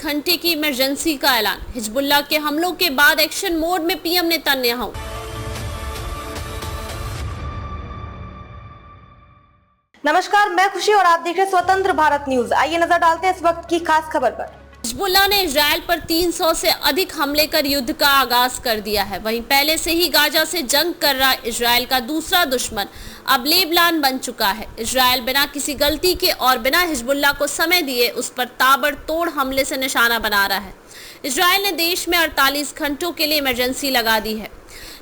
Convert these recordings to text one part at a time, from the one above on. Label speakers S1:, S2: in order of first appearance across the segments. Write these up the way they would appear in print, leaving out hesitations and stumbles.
S1: घंटे की इमरजेंसी का ऐलान। हिजबुल्लाह के हमलों के बाद एक्शन मोड में पीएम नेतन्याहू।
S2: नमस्कार, मैं खुशी और आप देख रहे हैं स्वतंत्र भारत न्यूज। आइए नजर डालते हैं इस वक्त की खास खबर पर।
S1: हिजबुल्लाह ने इजराइल पर 300 से अधिक हमले कर युद्ध का आगाज कर दिया है। वहीं पहले से ही गाजा से जंग कर रहा इजराइल का दूसरा दुश्मन अब लेबनान बन चुका है। इजराइल बिना किसी गलती के और बिना हिजबुल्लाह को समय दिए उस पर ताबड़तोड़ हमले से निशाना बना रहा है। इजराइल ने देश में 48 घंटों के लिए इमरजेंसी लगा दी है।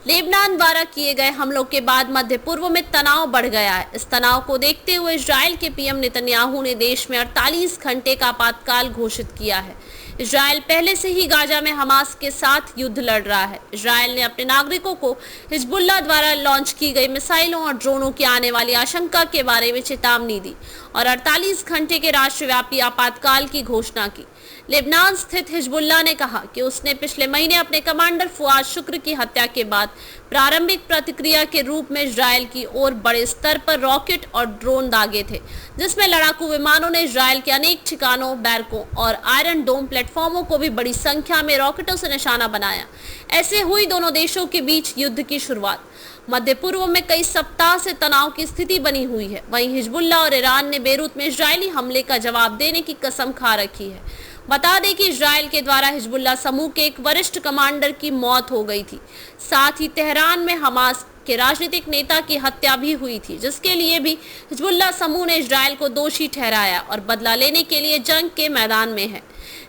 S1: लेबनान द्वारा किए गए हमलों के बाद मध्य पूर्व में तनाव बढ़ गया है। इस तनाव को देखते हुए इजराइल के पीएम नेतन्याहू ने देश में 48 घंटे का आपातकाल घोषित किया है। इजराइल पहले से ही गाजा में हमास के साथ युद्ध लड़ रहा है। इजराइल ने अपने नागरिकों को हिजबुल्लाह द्वारा लॉन्च की गई मिसाइलों और ड्रोनों की आने वाली आशंका के बारे में चेतावनी दी और 48 घंटे के राष्ट्रव्यापी आपातकाल की घोषणा की। लेबनान स्थित हिजबुल्लाह ने कहा कि उसने पिछले महीने अपने कमांडर फुआद शुक्र की हत्या के बाद प्रारंभिक प्रतिक्रिया के रूप में इजराइल की ओर बड़े स्तर पर रॉकेट और ड्रोन दागे थे, जिसमें लड़ाकू विमानों ने इजराइल के अनेक ठिकानों, बैरकों और आयरन डोम प्लेटफॉर्मों को भी बड़ी संख्या में रॉकेटों से निशाना बनाया। ऐसे हुई दोनों देशों के बीच युद्ध की शुरुआत। मध्य पूर्व में कई सप्ताह से तनाव की स्थिति बनी हुई है। वहीं हिजबुल्लाह और ईरान ने बेरूत में इजरायली हमले का जवाब देने की कसम खा रखी है। बता दें कि इजराइल के द्वारा हिजबुल्लाह समूह के एक वरिष्ठ कमांडर की मौत हो गई थी। साथ ही तेहरान में हमास के राजनीतिक नेता की हत्या भी हुई थी, जिसके लिए भी हिजबुल्लाह समूह ने इजराइल को दोषी ठहराया और बदला लेने के लिए जंग के मैदान में है।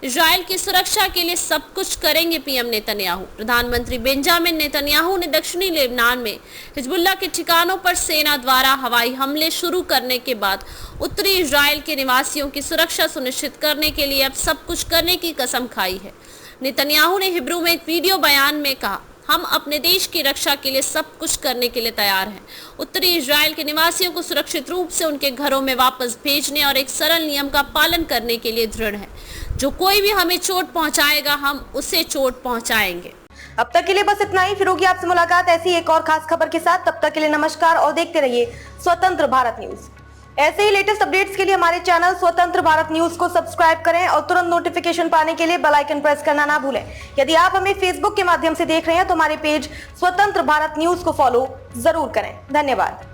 S1: इजराइल की सुरक्षा के लिए सब कुछ करेंगे पीएम नेतन्याहू। प्रधानमंत्री बेंजामिन नेतन्याहू ने दक्षिणी लेबनान में हिजबुल्लाह के ठिकानों पर सेना द्वारा हवाई हमले शुरू करने के बाद उत्तरी इजराइल के निवासियों की सुरक्षा सुनिश्चित करने के लिए अब सब कुछ करने की कसम खाई है। नेतन्याहू ने हिब्रू में एक वीडियो बयान में कहा, हम अपने देश की रक्षा के लिए सब कुछ करने के लिए तैयार हैं। उत्तरी इजराइल के निवासियों को सुरक्षित रूप से उनके घरों में वापस भेजने और एक सरल नियम का पालन करने के लिए दृढ़ है। जो कोई भी हमें चोट पहुंचाएगा, हम उसे चोट पहुंचाएंगे।
S2: अब तक के लिए बस इतना ही। फिर होगी आपसे मुलाकात ऐसी एक और खास खबर के साथ। तब तक के लिए नमस्कार और देखते रहिए स्वतंत्र भारत न्यूज। ऐसे ही लेटेस्ट अपडेट्स के लिए हमारे चैनल स्वतंत्र भारत न्यूज को सब्सक्राइब करें और तुरंत नोटिफिकेशन पाने के लिए बेल आइकन प्रेस करना ना भूलें। यदि आप हमें फेसबुक के माध्यम से देख रहे हैं तो हमारे पेज स्वतंत्र भारत न्यूज को फॉलो जरूर करें। धन्यवाद।